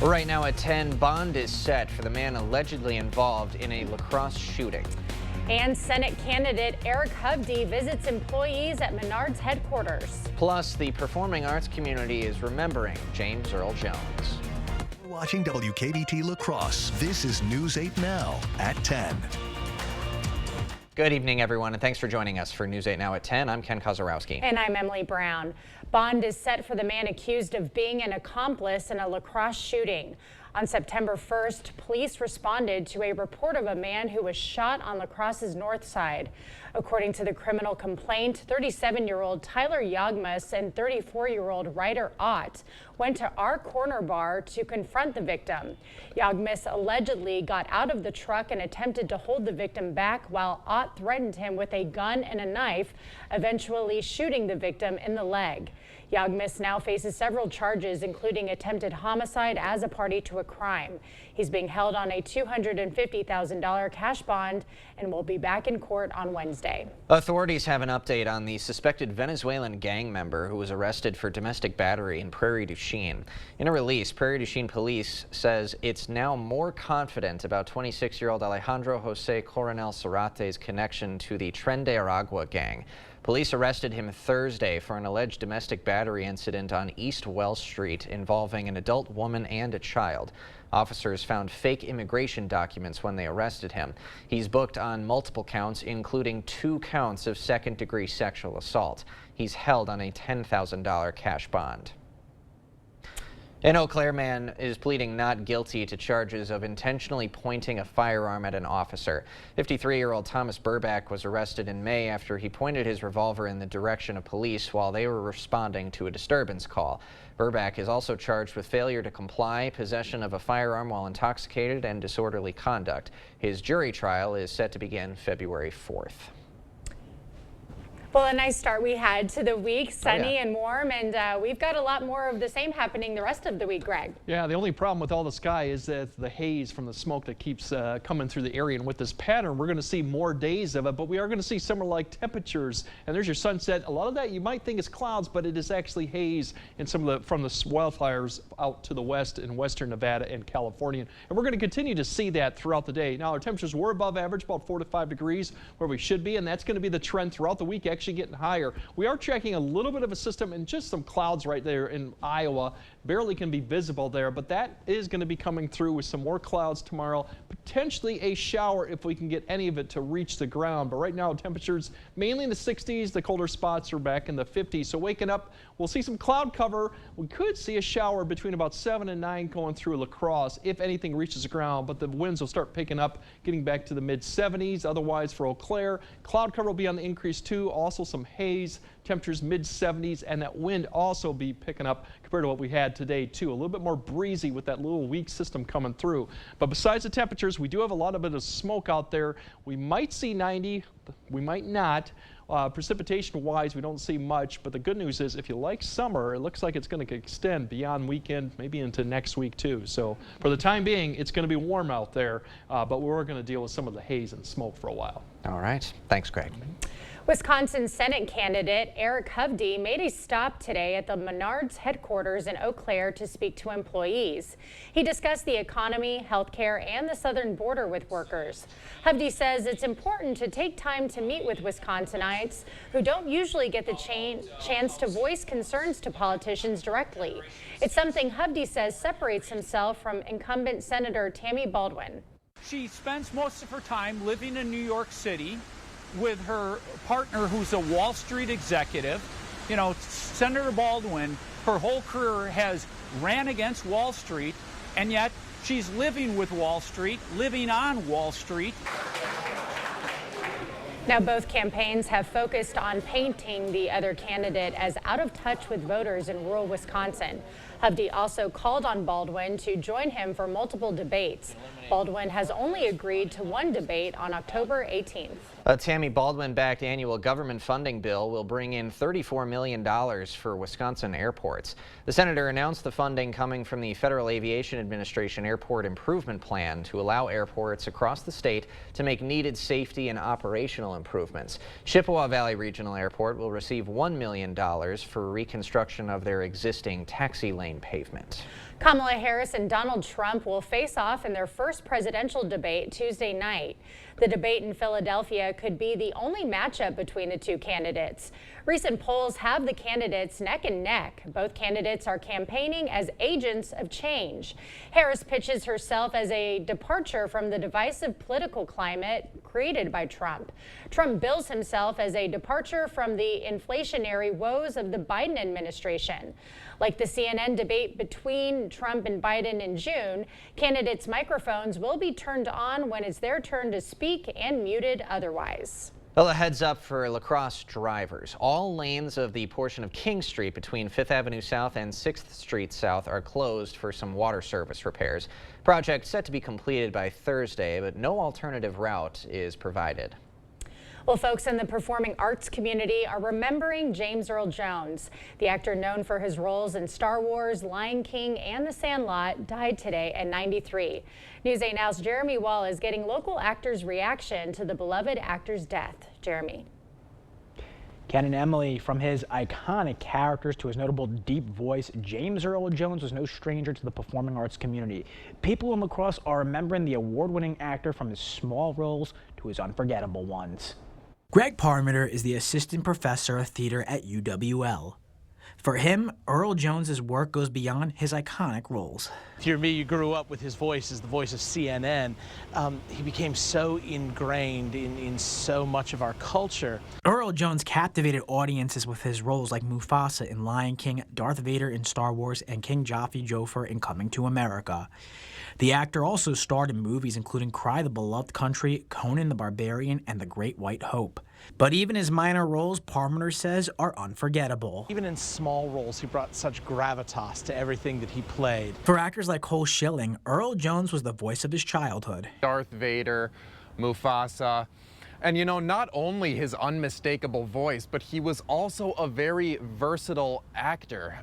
Right now at 10, bond is set for the man allegedly involved in a lacrosse shooting. And Senate candidate Eric Hovde visits employees at Menards headquarters. Plus, the performing arts community is remembering James Earl Jones. You're watching WKBT La Crosse. This is News 8 Now at 10. Good evening, everyone, and thanks for joining us for News 8 Now at 10. I'm Ken Kozorowski. And I'm Emily Brown. Bond is set for the man accused of being an accomplice in a lacrosse shooting. On September 1st, police responded to a report of a man who was shot on Lacrosse's north side. According to the criminal complaint, 37-year-old Tyler Yagmas and 34-year-old Ryder Ott went to our corner bar to confront the victim. Yagmas allegedly got out of the truck and attempted to hold the victim back while Ott threatened him with a gun and a knife, eventually shooting the victim in the leg. Yagmas now faces several charges, including attempted homicide as a party to a crime. He's being held on a $250,000 cash bond and will be back in court on Wednesday. Authorities have an update on the suspected Venezuelan gang member who was arrested for domestic battery in Prairie du Chien. In a release, Prairie du Chien police says it's now more confident about 26-year-old Alejandro Jose Coronel Zarate's connection to the Tren de Aragua gang. Police arrested him Thursday for an alleged domestic battery incident on East Wells Street involving an adult woman and a child. Officers found fake immigration documents when they arrested him. He's booked on multiple counts, including 2 counts of second-degree sexual assault. He's held on a $10,000 cash bond. An Eau Claire man is pleading not guilty to charges of intentionally pointing a firearm at an officer. 53-year-old Thomas Burback was arrested in May after he pointed his revolver in the direction of police while they were responding to a disturbance call. Burback is also charged with failure to comply, possession of a firearm while intoxicated, and disorderly conduct. His jury trial is set to begin February 4th. Well, a nice start we had to the week, sunny yeah. and warm, and we've got a lot more of the same happening the rest of the week, Greg. Yeah, the only problem with all the sky is that the haze from the smoke that keeps coming through the area. And with this pattern, we're going to see more days of it, but we are going to see summer-like temperatures. And there's your sunset. A lot of that you might think is clouds, but it is actually haze in some of the from the wildfires out to the west in western Nevada and California. And we're going to continue to see that throughout the day. Now, our temperatures were above average, about 4 to 5 degrees where we should be, and that's going to be the trend throughout the week. Actually getting higher. We are tracking a little bit of a system and just some clouds right there in Iowa. Barely can be visible there, but that is going to be coming through with some more clouds tomorrow. Potentially a shower if we can get any of it to reach the ground. But right now temperatures mainly in the 60s. The colder spots are back in the 50s. So waking up, we'll see some cloud cover. We could see a shower between about 7 and 9 going through La Crosse if anything reaches the ground, but the winds will start picking up, getting back to the mid 70s. Otherwise for Eau Claire, cloud cover will be on the increase too. Also some haze, temperatures mid 70s, and that wind also be picking up compared to what we had today too. A little bit more breezy with that little weak system coming through. But besides the temperatures, we do have a lot of bit of smoke out there. We might see 90, we might not. Precipitation wise, we don't see much, but the good news is if you like summer, it looks like it's going to extend beyond weekend, maybe into next week too. So for the time being, it's going to be warm out there, but we're going to deal with some of the haze and smoke for a while. All right. Thanks, Greg. Wisconsin Senate candidate Eric Hovde made a stop today at the Menards headquarters in Eau Claire to speak to employees. He discussed the economy, healthcare, and the southern border with workers. Hovde says it's important to take time to meet with Wisconsinites who don't usually get the chance to voice concerns to politicians directly. It's something Hovde says separates himself from incumbent Senator Tammy Baldwin. She spends most of her time living in New York City with her partner, who's a Wall Street executive. You know, Senator Baldwin, her whole career has ran against Wall Street, and yet she's living with Wall Street, living on Wall Street. Now, both campaigns have focused on painting the other candidate as out of touch with voters in rural Wisconsin. Hovde also called on Baldwin to join him for multiple debates. Baldwin has only agreed to one debate on October 18th. A Tammy Baldwin-backed annual government funding bill will bring in $34 million for Wisconsin airports. The senator announced the funding coming from the Federal Aviation Administration Airport Improvement Plan to allow airports across the state to make needed safety and operational improvements. Chippewa Valley Regional Airport will receive $1 million for reconstruction of their existing taxi lane pavement. Kamala Harris and Donald Trump will face off in their first presidential debate Tuesday night. The debate in Philadelphia could be the only matchup between the two candidates. Recent polls have the candidates neck and neck. Both candidates are campaigning as agents of change. Harris pitches herself as a departure from the divisive political climate created by Trump. Trump bills himself as a departure from the inflationary woes of the Biden administration. Like the CNN debate between Trump and Biden in June, candidates' microphones will be turned on when it's their turn to speak and muted otherwise. Well, a heads up for La Crosse drivers. All lanes of the portion of King Street between 5th Avenue South and 6th Street South are closed for some water service repairs. Project set to be completed by Thursday, but no alternative route is provided. Well, folks in the performing arts community are remembering James Earl Jones. The actor, known for his roles in Star Wars, Lion King, and The Sandlot, died today at 93. News 8 Now's Jeremy Wall is getting local actors' reaction to the beloved actor's death. Jeremy. Ken and Emily, from his iconic characters to his notable deep voice, James Earl Jones was no stranger to the performing arts community. People in La Crosse are remembering the award-winning actor from his small roles to his unforgettable ones. Greg Parmenter is the assistant professor of theater at UWL. For him, Earl Jones's work goes beyond his iconic roles. If you're me, you grew up with his voice as the voice of CNN. He became so ingrained in so much of our culture. Earl Jones captivated audiences with his roles like Mufasa in Lion King, Darth Vader in Star Wars, and King Jaffe Joffer in Coming to America. The actor also starred in movies including Cry the Beloved Country, Conan the Barbarian, and The Great White Hope. But even his minor roles, Parmenter says, are unforgettable. Even in small roles, he brought such gravitas to everything that he played. For actors like Cole Schilling, Earl Jones was the voice of his childhood. Darth Vader, Mufasa, and you know, not only his unmistakable voice, but he was also a very versatile actor.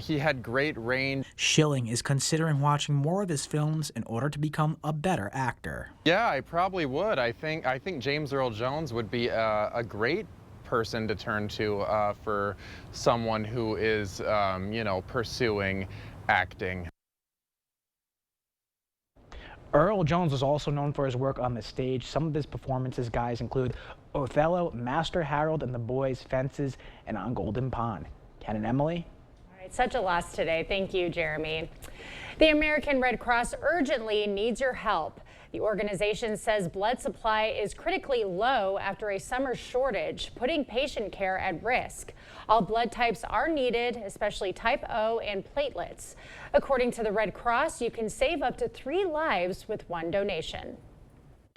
He had great range. Schilling is considering watching more of his films in order to become a better actor. Yeah, I probably would. I think James Earl Jones would be a great person to turn to for someone who is, you know, pursuing acting. Earl Jones was also known for his work on the stage. Some of his performances, guys, include Othello, Master Harold and the Boys, Fences, and On Golden Pond. Ken and Emily. All right, such a loss today. Thank you, Jeremy. The American Red Cross urgently needs your help. The organization says blood supply is critically low after a summer shortage, putting patient care at risk. All blood types are needed, especially type O and platelets. According to the Red Cross, you can save up to 3 lives with one donation.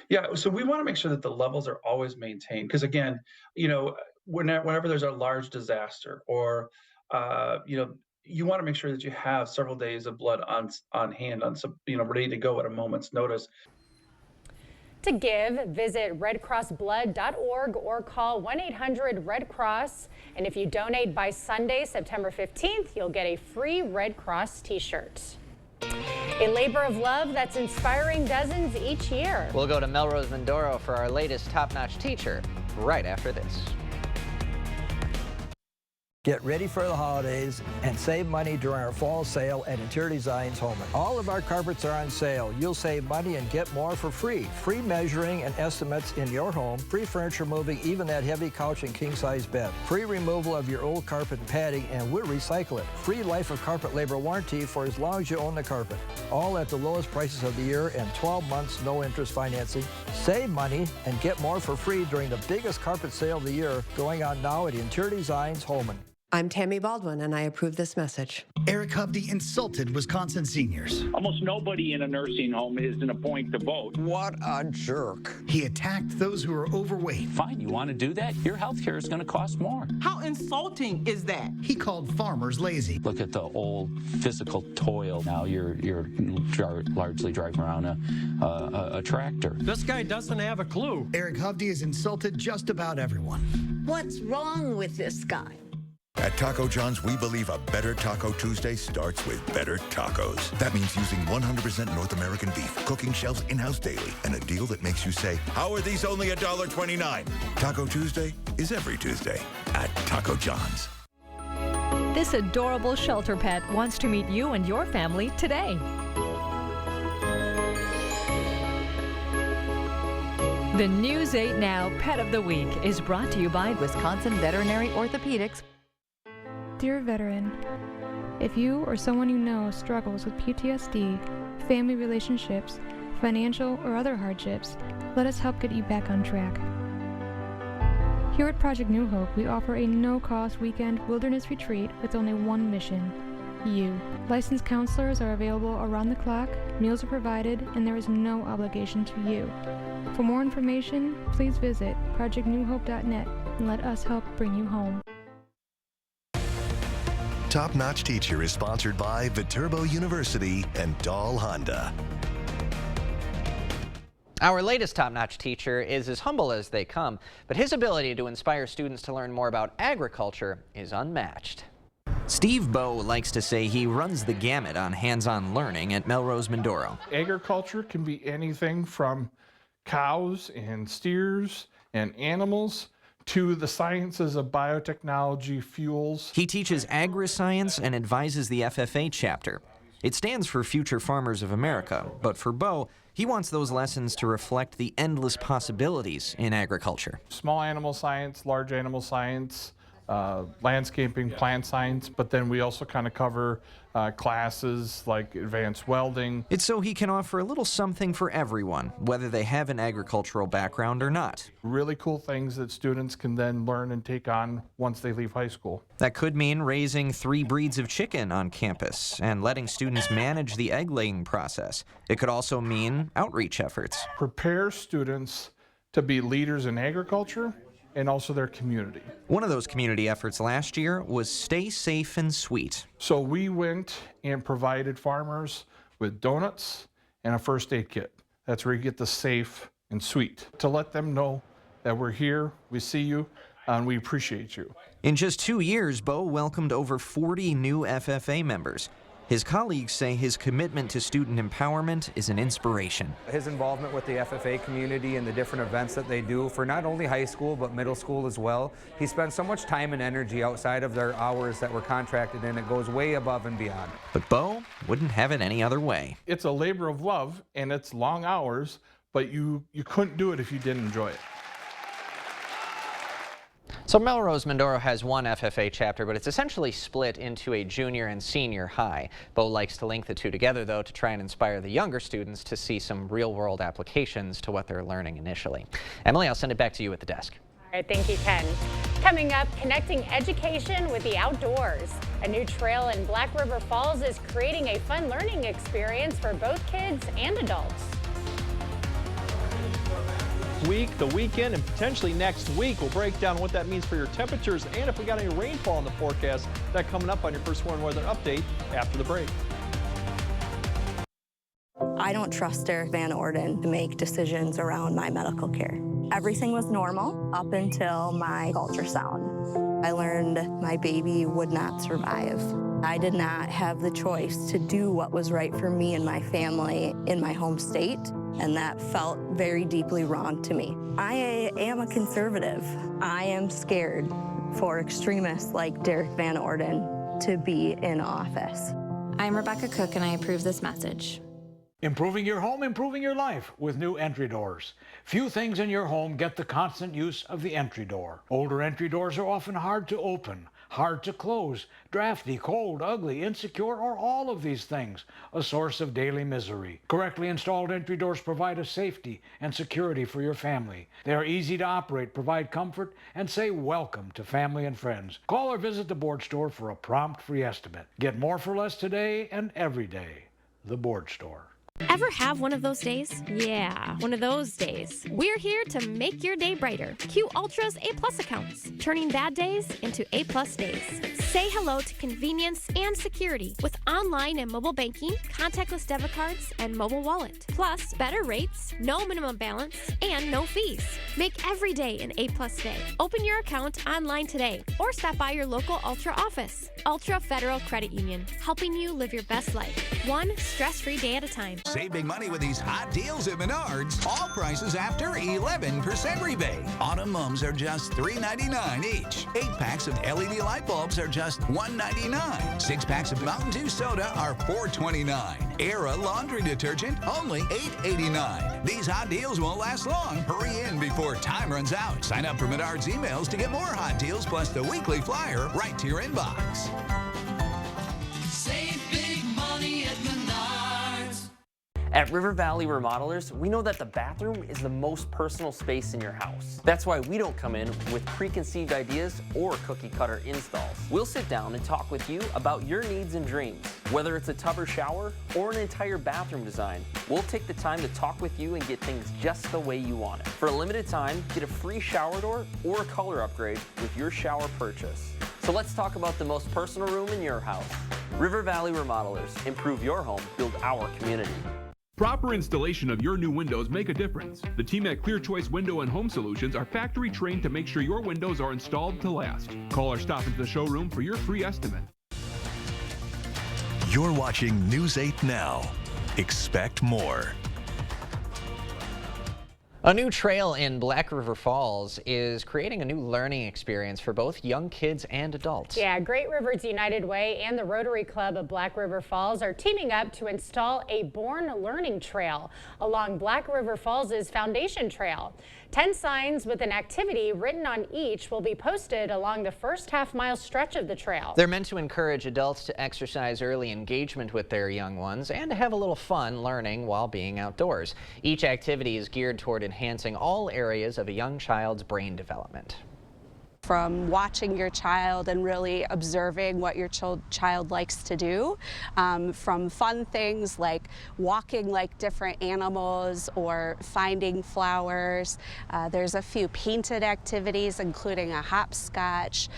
Yeah, so we want to make sure that the levels are always maintained because, again, you know, whenever there's a large disaster or, you know, you want to make sure that you have several days of blood on hand, you know, ready to go at a moment's notice. To give, visit redcrossblood.org or call 1-800-RED-CROSS. And if you donate by Sunday, September 15th, you'll get a free Red Cross t-shirt. A labor of love that's inspiring dozens each year. We'll go to Melrose Mindoro for our latest top-notch teacher right after this. Get ready for the holidays and save money during our fall sale at Interior Designs Holman. All of our carpets are on sale. You'll save money and get more for free. Free measuring and estimates in your home. Free furniture moving, even that heavy couch and king-size bed. Free removal of your old carpet and padding, and we'll recycle it. Free life of carpet labor warranty for as long as you own the carpet. All at the lowest prices of the year and 12 months no interest financing. Save money and get more for free during the biggest carpet sale of the year going on now at Interior Designs Holman. I'm Tammy Baldwin, and I approve this message. Eric Hovde insulted Wisconsin seniors. Almost nobody in a nursing home is in a point to vote. What a jerk. He attacked those who are overweight. Fine, you want to do that? Your health care is going to cost more. How insulting is that? He called farmers lazy. Look at the old physical toil. Now you're largely driving around a tractor. This guy doesn't have a clue. Eric Hovde has insulted just about everyone. What's wrong with this guy? At Taco John's, we believe a better Taco Tuesday starts with better tacos. That means using 100% North American beef, cooking shelves in-house daily, and a deal that makes you say, how are these only $1.29? Taco Tuesday is every Tuesday at Taco John's. This adorable shelter pet wants to meet you and your family today. The News 8 Now Pet of the Week is brought to you by Wisconsin Veterinary Orthopedics. Dear veteran, if you or someone you know struggles with PTSD, family relationships, financial or other hardships, let us help get you back on track. Here at Project New Hope, we offer a no-cost weekend wilderness retreat with only one mission: you. Licensed counselors are available around the clock, meals are provided, and there is no obligation to you. For more information, please visit projectnewhope.net and let us help bring you home. Top Notch Teacher is sponsored by Viterbo University and Dahl Honda. Our latest top-notch teacher is as humble as they come, but his ability to inspire students to learn more about agriculture is unmatched. Steve Bowe likes to say he runs the gamut on hands-on learning at Melrose Mindoro. Agriculture can be anything from cows and steers and animals to the sciences of biotechnology, fuels. He teaches agri-science and advises the FFA chapter. It stands for Future Farmers of America, but for Bowe, he wants those lessons to reflect the endless possibilities in agriculture. Small animal science, large animal science, landscaping, plant science, but then we also kind of cover classes like advanced welding. It's so he can offer a little something for everyone, whether they have an agricultural background or not. Really cool things that students can then learn and take on once they leave high school. That could mean raising 3 breeds of chicken on campus and letting students manage the egg-laying process. It could also mean outreach efforts. Prepare students to be leaders in agriculture and also their community. One of those community efforts last year was Stay Safe and Sweet. So we went and provided farmers with donuts and a first aid kit. That's where you get the safe and sweet, to let them know that we're here, we see you, and we appreciate you. In just 2 years, Bowe welcomed over 40 new FFA members. His colleagues say his commitment to student empowerment is an inspiration. His involvement with the FFA community and the different events that they do for not only high school but middle school as well. He spends so much time and energy outside of their hours that we're contracted in. It goes way above and beyond. But Bowe wouldn't have it any other way. It's a labor of love and it's long hours, but you couldn't do it if you didn't enjoy it. So Melrose Mindoro has one FFA chapter, but it's essentially split into a junior and senior high. Bowe likes to link the two together, though, to try and inspire the younger students to see some real-world applications to what they're learning initially. Emily, I'll send it back to you at the desk. All right, thank you, Ken. Coming up, connecting education with the outdoors. A new trail in Black River Falls is creating a fun learning experience for both kids and adults. Week, the weekend, and potentially next week. We'll break down what that means for your temperatures and if we got any rainfall in the forecast. That coming up on your First Warn Weather Update after the break. I don't trust Derek Van Orden to make decisions around my medical care. Everything was normal up until my ultrasound. I learned my baby would not survive. I did not have the choice to do what was right for me and my family in my home state, and that felt very deeply wrong to me. I am a conservative. I am scared for extremists like Derek Van Orden to be in office. I'm Rebecca Cook, and I approve this message. Improving your home, improving your life with new entry doors. Few things in your home get the constant use of the entry door. Older entry doors are often hard to open, hard to close, drafty, cold, ugly, insecure, or all of these things, a source of daily misery. Correctly installed entry doors provide a safety and security for your family. They are easy to operate, provide comfort, and say welcome to family and friends. Call or visit the Board Store for a prompt free estimate. Get more for less today and every day. The Board Store. Ever have one of those days? Yeah, one of those days. We're here to make your day brighter. Q Ultra's A+ accounts, turning bad days into A+ days. Say hello to convenience and security with online and mobile banking, contactless debit cards, and mobile wallet. Plus, better rates, no minimum balance, and no fees. Make every day an A+ day. Open your account online today or stop by your local Ultra office. Ultra Federal Credit Union, helping you live your best life, one stress-free day at a time. Save big money with these hot deals at Menards. All prices after 11% rebate. Autumn mums are just $3.99 each. 8 packs of LED light bulbs are just $1.99. 6 packs of Mountain Dew soda are $4.29. Era laundry detergent only $8.89. These hot deals won't last long. Hurry in before time runs out. Sign up for Menards emails to get more hot deals plus the weekly flyer right to your inbox. Save big money at Menards. At River Valley Remodelers, we know that the bathroom is the most personal space in your house. That's why we don't come in with preconceived ideas or cookie cutter installs. We'll sit down and talk with you about your needs and dreams. Whether it's a tub or shower or an entire bathroom design, we'll take the time to talk with you and get things just the way you want it. For a limited time, get a free shower door or a color upgrade with your shower purchase. So let's talk about the most personal room in your house. River Valley Remodelers. Improve your home, build our community. Proper installation of your new windows make a difference. The team at Clear Choice Window and Home Solutions are factory trained to make sure your windows are installed to last. Call or stop into the showroom for your free estimate. You're watching News 8 Now. Expect more. A new trail in Black River Falls is creating a new learning experience for both young kids and adults. Yeah, Great Rivers United Way and the Rotary Club of Black River Falls are teaming up to install a Born Learning Trail along Black River Falls' Foundation Trail. 10 signs with an activity written on each will be posted along the first half-mile stretch of the trail. They're meant to encourage adults to exercise early engagement with their young ones and to have a little fun learning while being outdoors. Each activity is geared toward enhancing all areas of a young child's brain development. From watching your child and really observing what your child likes to do, from fun things like walking like different animals or finding flowers. There's a few painted activities, including a hopscotch.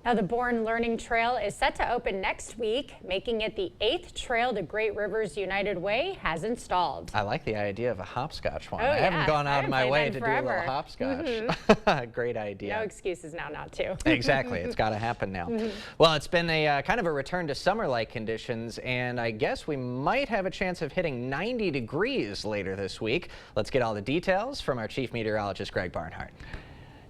Now, the Born Learning Trail is set to open next week, making it the 8th trail the Great Rivers United Way has installed. I like the idea of a hopscotch one. Oh, I haven't gone out of my way to forever. do a little hopscotch. Great idea. No excuses now not to. Exactly. It's got to happen now. Well, it's been a kind of a return to summer-like conditions, and I guess we might have a chance of hitting 90 degrees later this week. Let's get all the details from our chief meteorologist, Greg Barnhart.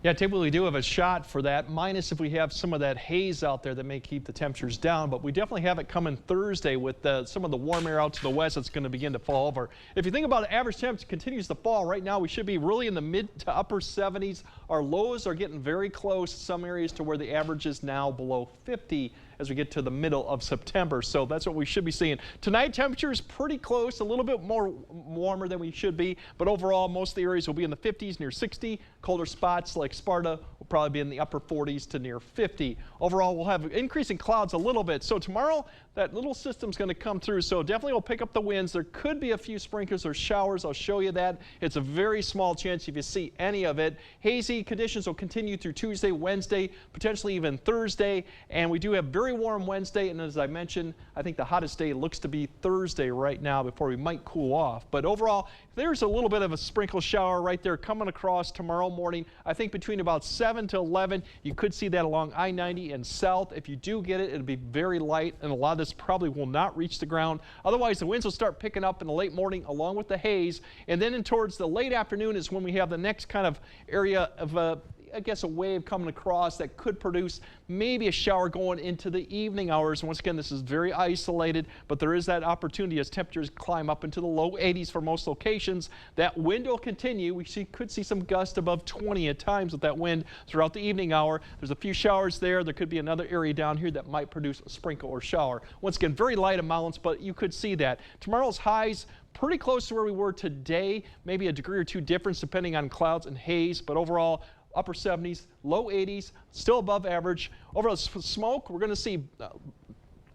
Yeah, typically we do have a shot for that, minus if we have some of that haze out there that may keep the temperatures down, but we definitely have it coming Thursday with some of the warm air out to the west that's going to begin to fall over. If you think about it, average temperature continues to fall. Right now we should be really in the mid to upper 70s. Our lows are getting very close in some areas to where the average is now below 50 as we get to the middle of September. So that's what we should be seeing. Tonight, temperature is pretty close, a little bit more warmer than we should be, but overall, most of the areas will be in the 50s, near 60. Colder spots like Sparta will probably be in the upper 40s to near 50. Overall, we'll have increasing clouds a little bit. So tomorrow, that little system's going to come through, so definitely will pick up the winds. There could be a few sprinkles or showers. I'll show you that. It's a very small chance if you see any of it. Hazy conditions will continue through Tuesday, Wednesday, potentially even Thursday, and we do have very warm Wednesday, and as I mentioned, I think the hottest day looks to be Thursday right now before we might cool off. But overall, there's a little bit of a sprinkle shower right there coming across tomorrow morning. I think between about 7 to 11, you could see that along I-90 and south. If you do get it, it'll be very light, and a lot of this probably will not reach the ground. Otherwise, the winds will start picking up in the late morning along with the haze, and then towards the late afternoon is when we have the next kind of area of I guess a wave coming across that could produce maybe a shower going into the evening hours. Once again, this is very isolated, but there is that opportunity as temperatures climb up into the low 80s for most locations. That wind will continue. We could see some gusts above 20 at times with that wind throughout the evening hour. There's a few showers there. There could be another area down here that might produce a sprinkle or shower. Once again, very light amounts, but you could see that. Tomorrow's highs pretty close to where we were today, maybe a degree or two difference depending on clouds and haze, but overall, upper 70s, low 80s, still above average. Overall smoke, we're going to see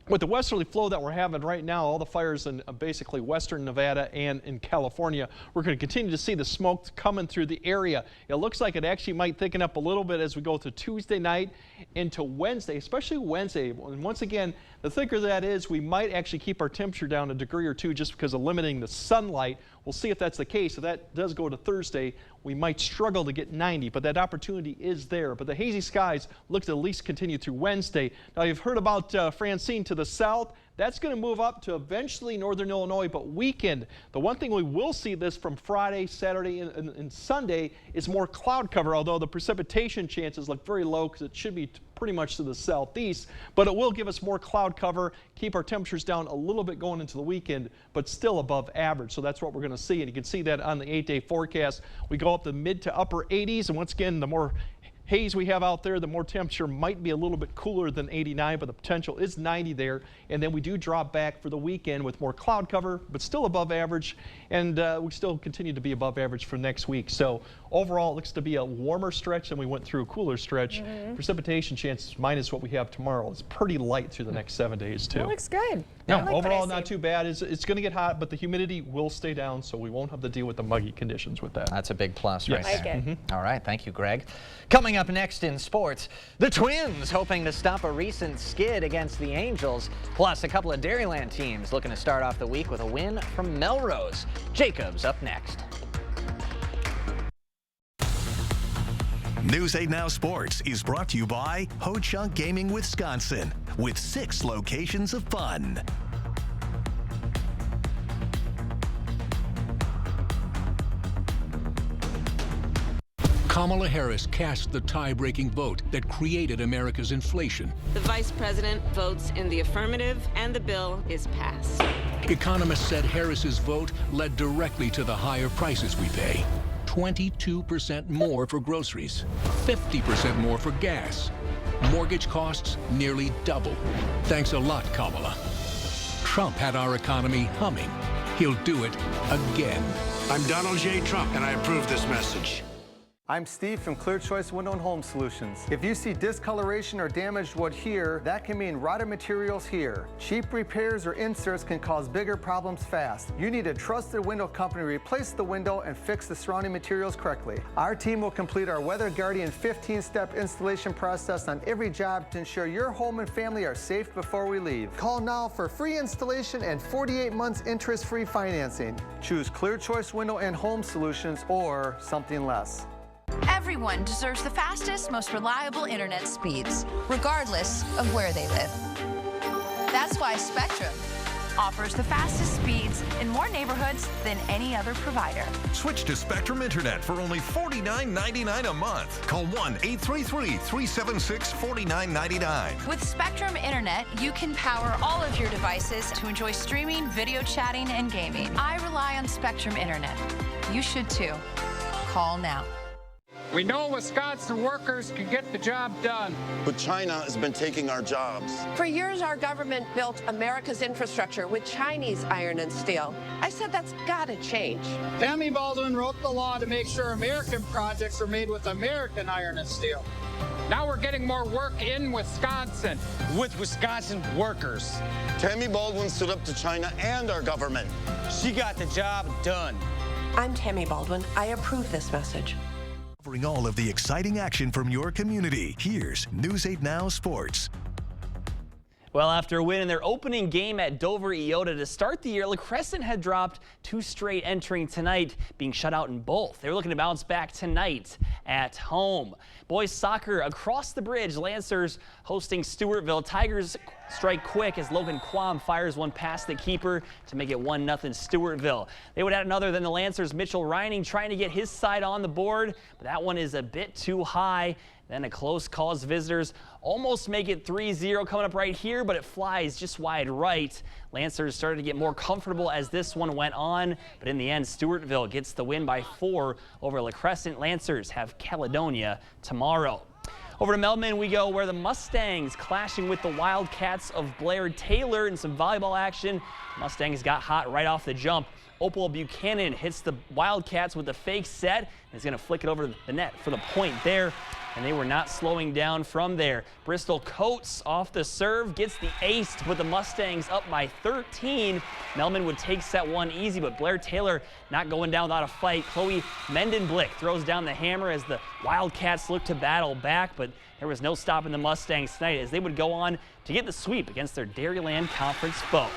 with the westerly flow that we're having right now, all the fires in basically western Nevada and in California, we're going to continue to see the smoke coming through the area. It looks like it actually might thicken up a little bit as we go to Tuesday night into Wednesday, especially Wednesday. And once again, the thicker that is, we might actually keep our temperature down a degree or two just because of limiting the sunlight. We'll see if that's the case. If that does go to Thursday, we might struggle to get 90, but that opportunity is there. But the hazy skies look to at least continue through Wednesday. Now, you've heard about Francine to the south. That's going to move up to eventually northern Illinois, but weekend. The one thing we will see this from Friday, Saturday, and Sunday is more cloud cover, although the precipitation chances look very low because it should be pretty much to the southeast, but it will give us more cloud cover, keep our temperatures down a little bit going into the weekend, but still above average. So that's what we're going to see, and you can see that on the 8-day forecast. We go up to mid to upper 80s, and once again, the more haze we have out there, the more temperature might be a little bit cooler than 89, but the potential is 90 there. And then we do drop back for the weekend with more cloud cover, but still above average. And we still continue to be above average for next week. So overall, it looks to be a warmer stretch than we went through a cooler stretch. Precipitation chances minus what we have tomorrow is pretty light through the next 7 days, too. That looks good. No, overall, not too bad. It's going to get hot, but the humidity will stay down, so we won't have to deal with the muggy conditions with that. That's a big plus Yes. right there. Like it. All right, thank you, Greg. Coming up next in sports, the Twins hoping to stop a recent skid against the Angels, plus a couple of Dairyland teams looking to start off the week with a win from Melrose. Jacobs up next. News 8 Now Sports is brought to you by Ho Chunk Gaming Wisconsin, with 6 locations of fun. Kamala Harris cast the tie-breaking vote that created America's inflation. The vice president votes in the affirmative, and the bill is passed. Economists said Harris's vote led directly to the higher prices we pay. 22% more for groceries, 50% more for gas. Mortgage costs nearly double. Thanks a lot, Kamala. Trump had our economy humming. He'll do it again. I'm Donald J. Trump, and I approve this message. I'm Steve from Clear Choice Window and Home Solutions. If you see discoloration or damaged wood here, that can mean rotted materials here. Cheap repairs or inserts can cause bigger problems fast. You need a trusted window company to replace the window and fix the surrounding materials correctly. Our team will complete our Weather Guardian 15-step installation process on every job to ensure your home and family are safe before we leave. Call now for free installation and 48 months interest-free financing. Choose Clear Choice Window and Home Solutions or something less. Everyone deserves the fastest, most reliable internet speeds, regardless of where they live. That's why Spectrum offers the fastest speeds in more neighborhoods than any other provider. Switch to Spectrum Internet for only $49.99 a month. Call 1-833-376-4999. With Spectrum Internet, you can power all of your devices to enjoy streaming, video chatting, and gaming. I rely on Spectrum Internet. You should too. Call now. We know Wisconsin workers can get the job done. But China has been taking our jobs. For years, our government built America's infrastructure with Chinese iron and steel. I said that's gotta change. Tammy Baldwin wrote the law to make sure American projects are made with American iron and steel. Now we're getting more work in Wisconsin. With Wisconsin workers. Tammy Baldwin stood up to China and our government. She got the job done. I'm Tammy Baldwin. I approve this message. Covering all of the exciting action from your community, here's News 8 Now Sports. Well, after a win in their opening game at Dover Iota to start the year, La Crescent had dropped 2 straight entering tonight, being shut out in both. They were looking to bounce back tonight at home. Boys soccer across the bridge, Lancers hosting Stewartville. Tigers strike quick as Logan Quam fires one past the keeper to make it 1-0 Stewartville. They would add another, then the Lancers' Mitchell Reining trying to get his side on the board, but that one is a bit too high. Then a close call as visitors almost make it 3-0 coming up right here, but it flies just wide right. Lancers started to get more comfortable as this one went on, but in the end, Stewartville gets the win by 4 over La Crescent. Lancers have Caledonia tomorrow. Over to Meldman we go, where the Mustangs clashing with the Wildcats of Blair Taylor in some volleyball action. Mustangs got hot right off the jump. Opal Buchanan hits the Wildcats with a fake set and is going to flick it over the net for the point there. And they were not slowing down from there. Bristol Coates off the serve, gets the ace to put the Mustangs up by 13. Meldman would take set 1 easy, but Blair Taylor not going down without a fight. Chloe Mendenblick throws down the hammer as the Wildcats look to battle back, but there was no stopping the Mustangs tonight as they would go on to get the sweep against their Dairyland Conference foe.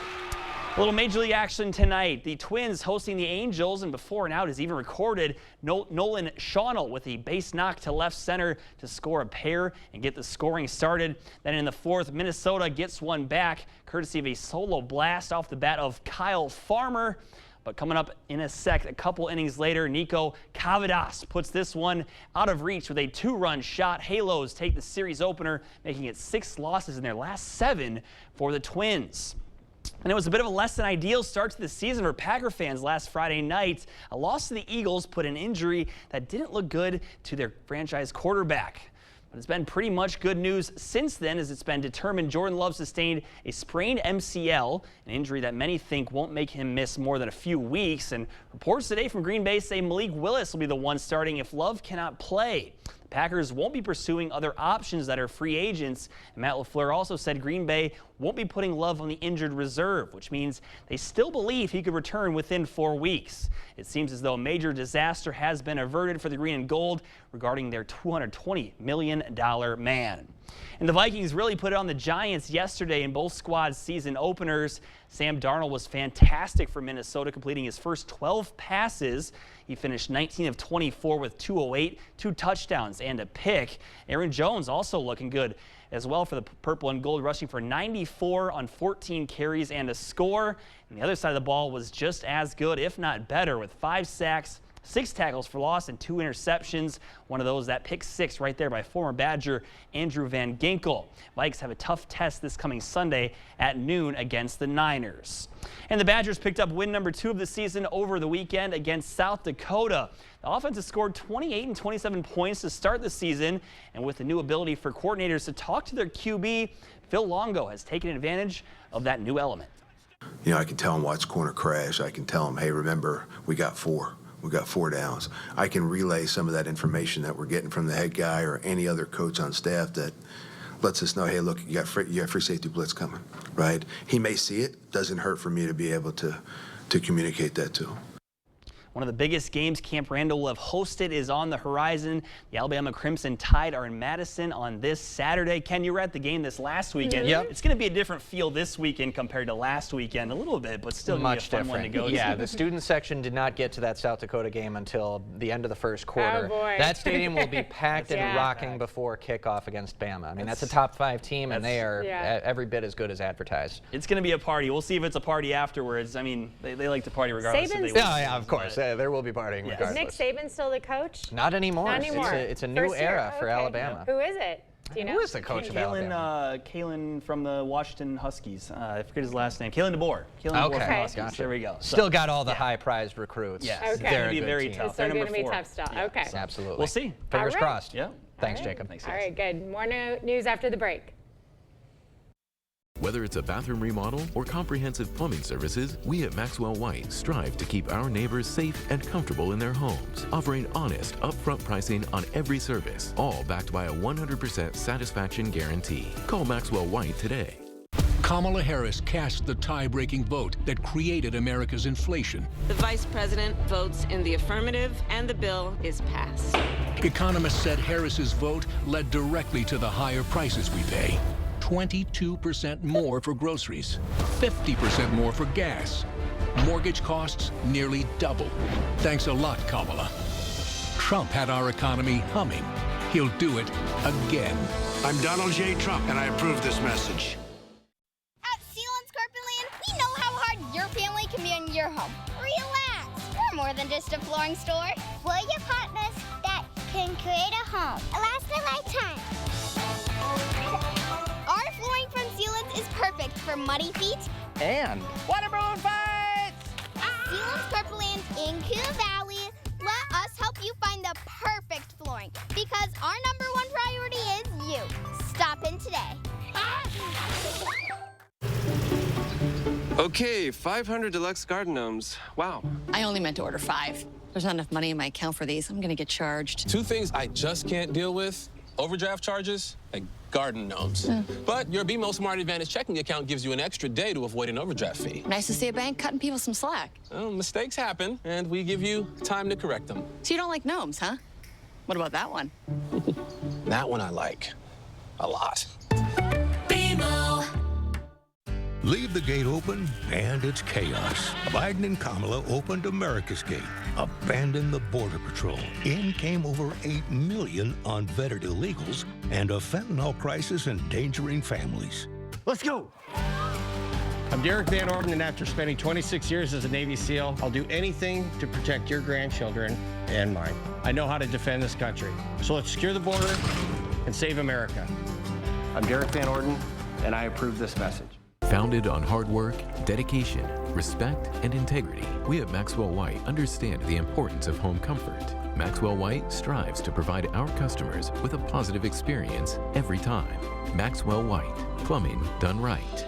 A little Major League action tonight. The Twins hosting the Angels, and before an out is even recorded. Nolan Schonel with a base knock to left center to score a pair and get the scoring started. Then in the fourth, Minnesota gets one back, courtesy of a solo blast off the bat of Kyle Farmer. But coming up in a sec, a couple innings later, Nico Cavadas puts this one out of reach with a 2-run shot. Halos take the series opener, making it 6 losses in their last 7 for the Twins. And it was a bit of a less than ideal start to the season for Packer fans last Friday night. A loss to the Eagles put an injury that didn't look good to their franchise quarterback. But it's been pretty much good news since then, as it's been determined Jordan Love sustained a sprained MCL, an injury that many think won't make him miss more than a few weeks. And reports today from Green Bay say Malik Willis will be the one starting if Love cannot play. The Packers won't be pursuing other options that are free agents. And Matt LaFleur also said Green Bay won't be putting Love on the injured reserve, which means they still believe he could return within 4 weeks. It seems as though a major disaster has been averted for the green and gold regarding their $220 million man. And the Vikings really put it on the Giants yesterday in both squads' season openers. Sam Darnold was fantastic for Minnesota, completing his first 12 passes. He finished 19 of 24 with 208, 2 touchdowns, and a pick. Aaron Jones also looking good as well for the purple and gold, rushing for 94 on 14 carries and a score. And the other side of the ball was just as good, if not better, with 5 sacks, 6 tackles for loss, and 2 interceptions. One of those, that pick 6 right there by former Badger Andrew Van Ginkel. Vikes have a tough test this coming Sunday at noon against the Niners. And the Badgers picked up win number 2 of the season over the weekend against South Dakota. The offense has scored 28 and 27 points to start the season, and with the new ability for coordinators to talk to their QB, Phil Longo has taken advantage of that new element. You know, I can tell them watch corner crash. I can tell them, hey, remember, we got 4. We got 4 downs. I can relay some of that information that we're getting from the head guy or any other coach on staff that lets us know, hey, look, you got free safety blitz coming, right? He may see it. Doesn't hurt for me to be able to communicate that to him. One of the biggest games Camp Randall will have hosted is on the horizon. The Alabama Crimson Tide are in Madison on this Saturday. Ken, you were at the game this last weekend. Yep. It's going to be a different feel this weekend compared to last weekend, a little bit, but still going to be a fun one to go to. Yeah, the student section did not get to that South Dakota game until the end of the first quarter. Oh, boy. That stadium will be packed and rocking before kickoff against Bama. I mean, that's a top 5 team, and they are every bit as good as advertised. It's going to be a party. We'll see if it's a party afterwards. I mean, they like to party regardless if they win. Yeah, of course. There will be partying regardless. Is Nick Saban still the coach? Not anymore. Not anymore. It's a new era for Alabama. Who is it? Do you know? Who is the coach of Alabama? Kalen from the Washington Huskies. I forget his last name. Kalen DeBoer. Kalen DeBoer from the Huskies. Gotcha. There we go. Still got all the high-prized recruits. Yes. Okay. It's going to be very tough. It's still going to be tough stuff. Yeah. Okay. Absolutely. We'll see. Fingers crossed. Yeah. Thanks, Jacob. All right, good. More news after the break. Whether it's a bathroom remodel or comprehensive plumbing services, we at Maxwell White strive to keep our neighbors safe and comfortable in their homes, offering honest, upfront pricing on every service, all backed by a 100% satisfaction guarantee. Call Maxwell White today. Kamala Harris cast the tie-breaking vote that created America's inflation. The vice president votes in the affirmative, and the bill is passed. Economists said Harris's vote led directly to the higher prices we pay. 22% more for groceries, 50% more for gas. Mortgage costs nearly double. Thanks a lot, Kamala. Trump had our economy humming. He'll do it again. I'm Donald J. Trump, and I approve this message. At Sealands Carpet Land, we know how hard your family can be in your home. Relax. We're more than just a flooring store. We're your partners that can create a home. It lasts a lifetime. Our flooring from Sealands is perfect for muddy feet and waterborne fights. At Sealands Carpet Land in Coon Valley, let us help you find the perfect flooring because our #1 priority is you. Stop in today. Okay, 500 deluxe garden gnomes. Wow. I only meant to order 5. There's not enough money in my account for these. I'm gonna get charged. 2 things I just can't deal with: overdraft charges and garden gnomes. But your BMO Smart Advantage checking account gives you an extra day to avoid an overdraft fee. Nice to see a bank cutting people some slack. Well, mistakes happen, and we give you time to correct them. So you don't like gnomes, huh? What about that one? That one I like a lot. BMO. Leave the gate open, and it's chaos. Biden and Kamala opened America's gate, abandoned the Border Patrol. In came over 8 million unvetted illegals, and a fentanyl crisis endangering families. Let's go. I'm Derek Van Orden, and after spending 26 years as a Navy SEAL, I'll do anything to protect your grandchildren and mine. I know how to defend this country. So let's secure the border and save America. I'm Derek Van Orden, and I approve this message. Founded on hard work, dedication, respect, and integrity, we at Maxwell White understand the importance of home comfort. Maxwell White strives to provide our customers with a positive experience every time. Maxwell White, plumbing done right.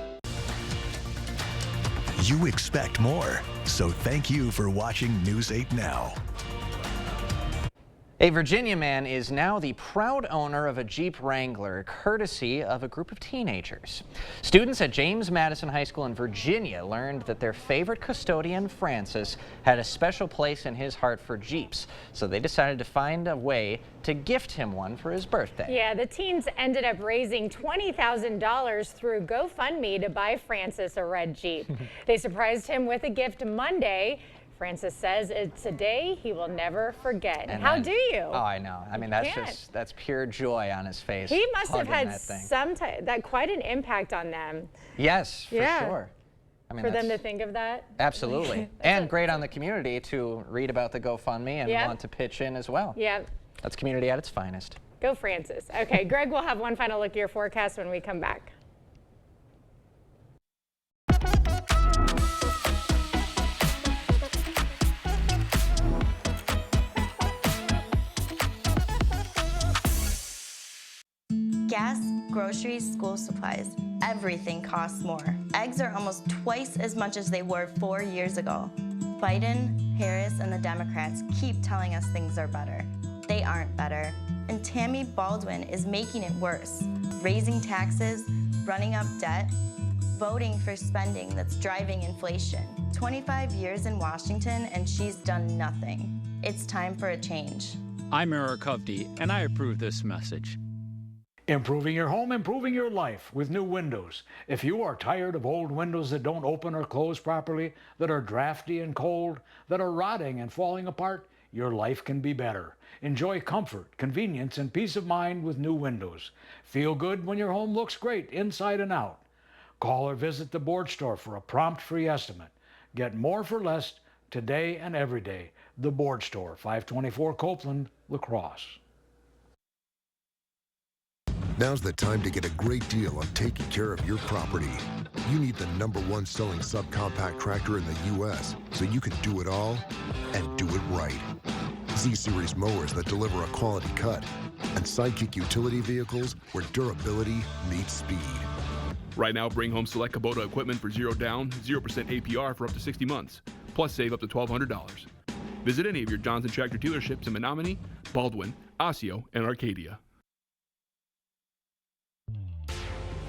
You expect more, so thank you for watching News 8 Now. A Virginia man is now the proud owner of a Jeep Wrangler, courtesy of a group of teenagers. Students at James Madison High School in Virginia learned that their favorite custodian, Francis, had a special place in his heart for Jeeps, so they decided to find a way to gift him one for his birthday. Yeah, the teens ended up raising $20,000 through GoFundMe to buy Francis a red Jeep. They surprised him with a gift Monday. Francis says it's a day he will never forget. And how do you? Oh, I know. I mean, that's pure joy on his face. He must have had quite an impact on them. Yes, for sure. I mean, for them to think of that. Absolutely. And great on the community to read about the GoFundMe and want to pitch in as well. Yeah. That's community at its finest. Go Francis. Okay, Greg will have one final look at your forecast when we come back. Gas, groceries, school supplies, everything costs more. Eggs are almost twice as much as they were 4 years ago. Biden, Harris, and the Democrats keep telling us things are better. They aren't better. And Tammy Baldwin is making it worse, raising taxes, running up debt, voting for spending that's driving inflation. 25 years in Washington and she's done nothing. It's time for a change. I'm Eric Hovde, and I approve this message. Improving your home, improving your life with new windows. If you are tired of old windows that don't open or close properly, that are drafty and cold, that are rotting and falling apart, your life can be better. Enjoy comfort, convenience, and peace of mind with new windows. Feel good when your home looks great inside and out. Call or visit the board store for a prompt free estimate. Get more for less today and every day. The Board Store, 524 Copeland, La Crosse. Now's the time to get a great deal on taking care of your property. You need the #1 selling subcompact tractor in the U.S. so you can do it all and do it right. Z-Series mowers that deliver a quality cut, and Sidekick utility vehicles where durability meets speed. Right now, bring home select Kubota equipment for 0 down, 0% APR for up to 60 months, plus save up to $1,200. Visit any of your Johnson Tractor dealerships in Menominee, Baldwin, Osseo, and Arcadia.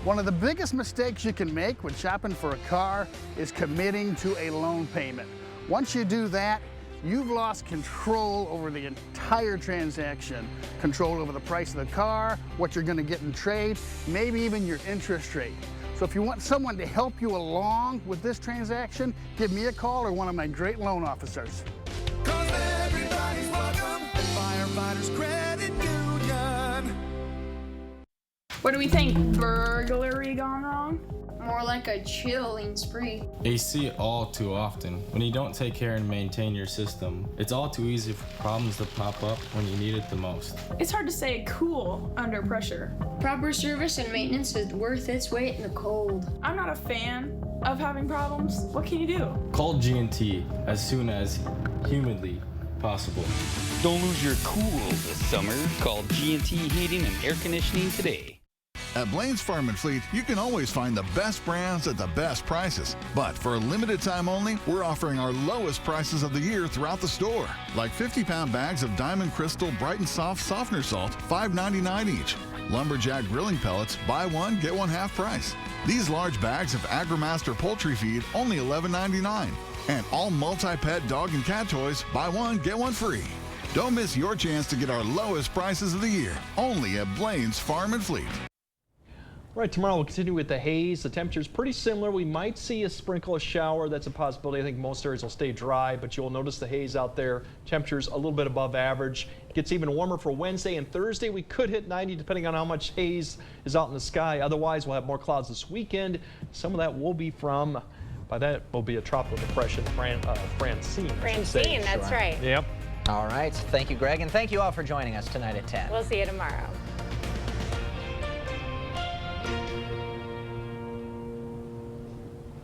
One of the biggest mistakes you can make when shopping for a car is committing to a loan payment. Once you do that, you've lost control over the entire transaction. Control over the price of the car, what you're going to get in trade, maybe even your interest rate. So if you want someone to help you along with this transaction, give me a call or one of my great loan officers. Everybody's welcome at Firefighters Credit Union. What do we think? Burglary gone wrong? More like a chilling spree. You see it all too often. When you don't take care and maintain your system, it's all too easy for problems to pop up when you need it the most. It's hard to stay cool under pressure. Proper service and maintenance is worth its weight in the cold. I'm not a fan of having problems. What can you do? Call G&T as soon as humanly possible. Don't lose your cool this summer. Call G&T Heating and Air Conditioning today. At Blaine's Farm and Fleet, you can always find the best brands at the best prices. But for a limited time only, we're offering our lowest prices of the year throughout the store. Like 50-pound bags of Diamond Crystal Bright and Soft Softener Salt, $5.99 each. Lumberjack grilling pellets, buy one, get one half price. These large bags of AgriMaster poultry feed, only $11.99. And all multi-pet dog and cat toys, buy one, get one free. Don't miss your chance to get our lowest prices of the year, only at Blaine's Farm and Fleet. Right, tomorrow we'll continue with the haze. The temperature's pretty similar. We might see a sprinkle, a shower. That's a possibility. I think most areas will stay dry, but you'll notice the haze out there. Temperatures a little bit above average. It gets even warmer for Wednesday and Thursday. We could hit 90 depending on how much haze is out in the sky. Otherwise, we'll have more clouds this weekend. Some of that will be from, by that will be a tropical depression, Francine. Francine, that's right. Yep. All right. Thank you, Greg, and thank you all for joining us tonight at 10. We'll see you tomorrow.